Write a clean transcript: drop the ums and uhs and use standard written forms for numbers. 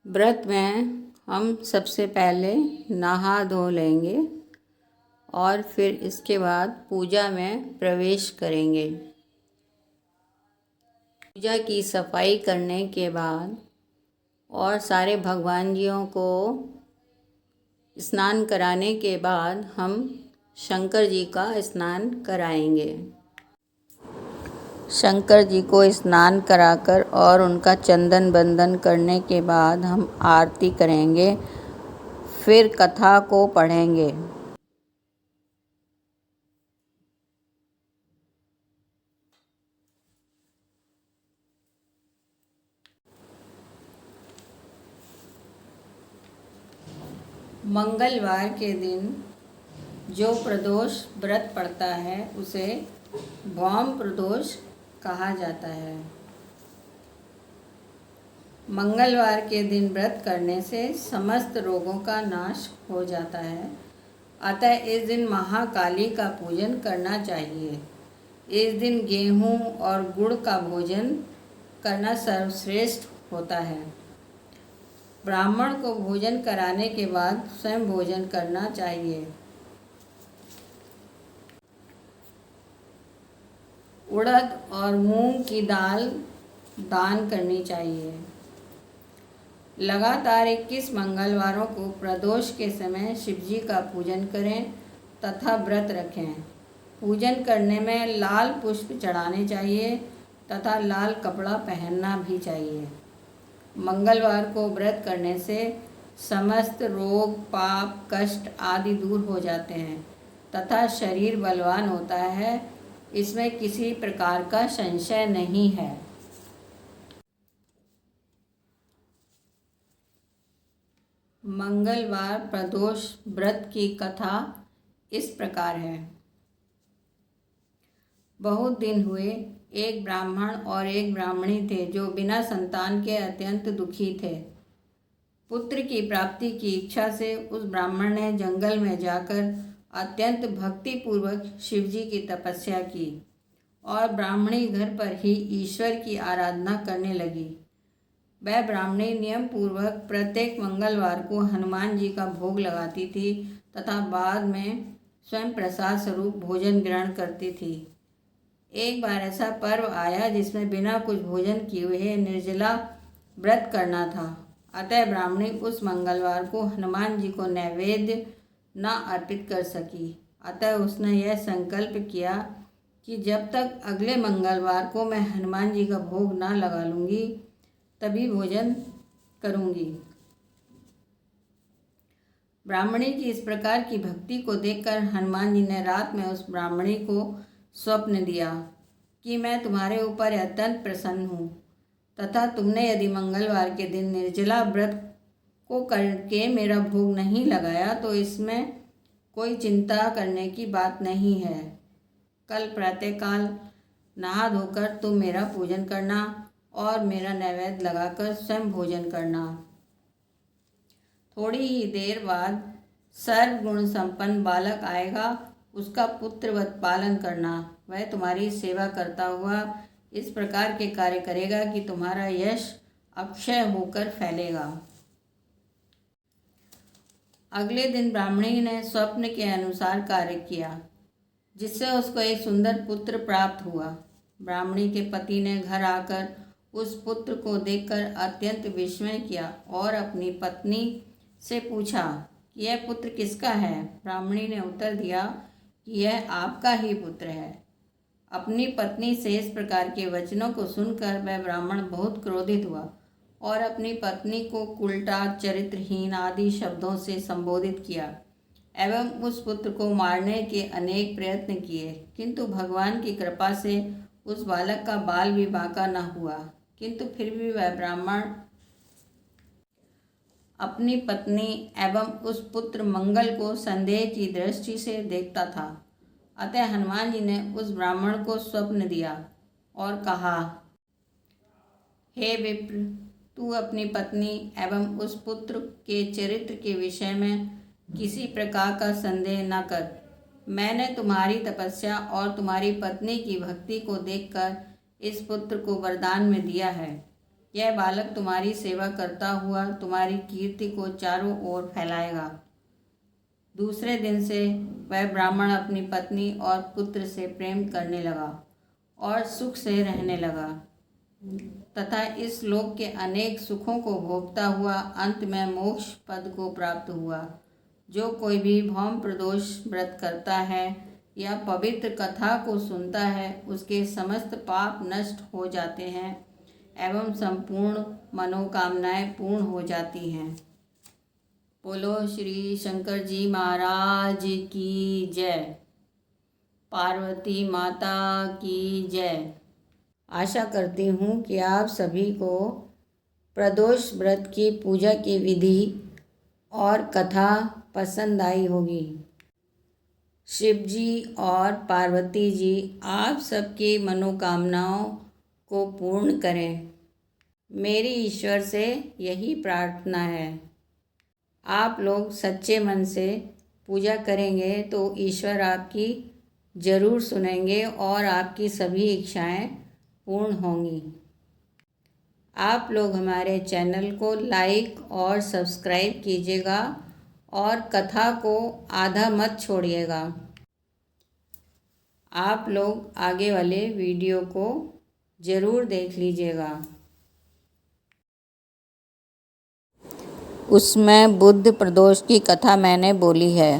व्रत में हम सबसे पहले नहा धो लेंगे और फिर इसके बाद पूजा में प्रवेश करेंगे। पूजा की सफाई करने के बाद और सारे भगवान जियों को स्नान कराने के बाद हम शंकर जी का स्नान कराएंगे। शंकर जी को स्नान कराकर और उनका चंदन बंदन करने के बाद हम आरती करेंगे, फिर कथा को पढ़ेंगे। मंगलवार के दिन जो प्रदोष व्रत पड़ता है उसे भौम प्रदोष कहा जाता है। मंगलवार के दिन व्रत करने से समस्त रोगों का नाश हो जाता है, अतः इस दिन महाकाली का पूजन करना चाहिए। इस दिन गेहूं और गुड़ का भोजन करना सर्वश्रेष्ठ होता है। ब्राह्मण को भोजन कराने के बाद स्वयं भोजन करना चाहिए। उड़द और मूंग की दाल दान करनी चाहिए। लगातार 21 मंगलवारों को प्रदोष के समय शिवजी का पूजन करें तथा व्रत रखें। पूजन करने में लाल पुष्प चढ़ाने चाहिए तथा लाल कपड़ा पहनना भी चाहिए। मंगलवार को व्रत करने से समस्त रोग, पाप, कष्ट आदि दूर हो जाते हैं तथा शरीर बलवान होता है। इसमें किसी प्रकार का संशय नहीं है। मंगलवार प्रदोष व्रत की कथा इस प्रकार है। बहुत दिन हुए एक ब्राह्मण और एक ब्राह्मणी थे जो बिना संतान के अत्यंत दुखी थे। पुत्र की प्राप्ति की इच्छा से उस ब्राह्मण ने जंगल में जाकर अत्यंत भक्तिपूर्वक शिवजी की तपस्या की और ब्राह्मणी घर पर ही ईश्वर की आराधना करने लगी। वह ब्राह्मणी नियम पूर्वक प्रत्येक मंगलवार को हनुमान जी का भोग लगाती थी तथा बाद में स्वयं प्रसाद स्वरूप भोजन ग्रहण करती थी। एक बार ऐसा पर्व आया जिसमें बिना कुछ भोजन किए हुए निर्जला व्रत करना था, अतः ब्राह्मणी उस मंगलवार को हनुमान जी को नैवेद्य न अर्पित कर सकी। अतः उसने यह संकल्प किया कि जब तक अगले मंगलवार को मैं हनुमान जी का भोग न लगा लूँगी तभी भोजन करूँगी। ब्राह्मणी की इस प्रकार की भक्ति को देखकर हनुमान जी ने रात में उस ब्राह्मणी को स्वप्न दिया कि मैं तुम्हारे ऊपर अत्यंत प्रसन्न हूँ तथा तुमने यदि मंगलवार के दिन निर्जला व्रत को करके मेरा भोग नहीं लगाया तो इसमें कोई चिंता करने की बात नहीं है। कल प्रातःकाल नहा धोकर तुम मेरा पूजन करना और मेरा नैवेद्य लगाकर स्वयं भोजन करना। थोड़ी ही देर बाद सर्वगुण संपन्न बालक आएगा, उसका पुत्रवत पालन करना। वह तुम्हारी सेवा करता हुआ इस प्रकार के कार्य करेगा कि तुम्हारा यश अक्षय होकर फैलेगा। अगले दिन ब्राह्मणी ने स्वप्न के अनुसार कार्य किया, जिससे उसको एक सुंदर पुत्र प्राप्त हुआ। ब्राह्मणी के पति ने घर आकर उस पुत्र को देखकर अत्यंत विस्मय किया और अपनी पत्नी से पूछा कि यह पुत्र किसका है। ब्राह्मणी ने उत्तर दिया कि यह आपका ही पुत्र है। अपनी पत्नी से इस प्रकार के वचनों को सुनकर वह ब्राह्मण बहुत क्रोधित हुआ और अपनी पत्नी को उल्टा, चरित्रहीन आदि शब्दों से संबोधित किया एवं उस पुत्र को मारने के अनेक प्रयत्न किए, किंतु भगवान की कृपा से उस बालक का बाल भी बांका न हुआ। किंतु फिर भी वह ब्राह्मण अपनी पत्नी एवं उस पुत्र मंगल को संदेह की दृष्टि से देखता था। अतः हनुमान जी ने उस ब्राह्मण को स्वप्न दिया और कहा, हे विप्र, तू अपनी पत्नी एवं उस पुत्र के चरित्र के विषय में किसी प्रकार का संदेह न कर। मैंने तुम्हारी तपस्या और तुम्हारी पत्नी की भक्ति को देखकर इस पुत्र को वरदान में दिया है यह बालक तुम्हारी सेवा करता हुआ तुम्हारी कीर्ति को चारों ओर फैलाएगा। दूसरे दिन से वह ब्राह्मण अपनी पत्नी और पुत्र से प्रेम करने लगा और सुख से रहने लगा तथा इस लोक के अनेक सुखों को भोगता हुआ अंत में मोक्ष पद को प्राप्त हुआ। जो कोई भी भौम प्रदोष व्रत करता है या पवित्र कथा को सुनता है, उसके समस्त पाप नष्ट हो जाते हैं एवं संपूर्ण मनोकामनाएं पूर्ण हो जाती हैं। बोलो श्री शंकर जी महाराज की जय। पार्वती माता की जय। आशा करती हूँ कि आप सभी को प्रदोष व्रत की पूजा की विधि और कथा पसंद आई होगी। शिव जी और पार्वती जी आप सबकी मनोकामनाओं को पूर्ण करें, मेरी ईश्वर से यही प्रार्थना है। आप लोग सच्चे मन से पूजा करेंगे तो ईश्वर आपकी ज़रूर सुनेंगे और आपकी सभी इच्छाएं पूर्ण होंगी। आप लोग हमारे चैनल को लाइक और सब्सक्राइब कीजिएगा और कथा को आधा मत छोड़िएगा। आप लोग आगे वाले वीडियो को ज़रूर देख लीजिएगा। उसमें बुद्ध प्रदोष की कथा मैंने बोली है।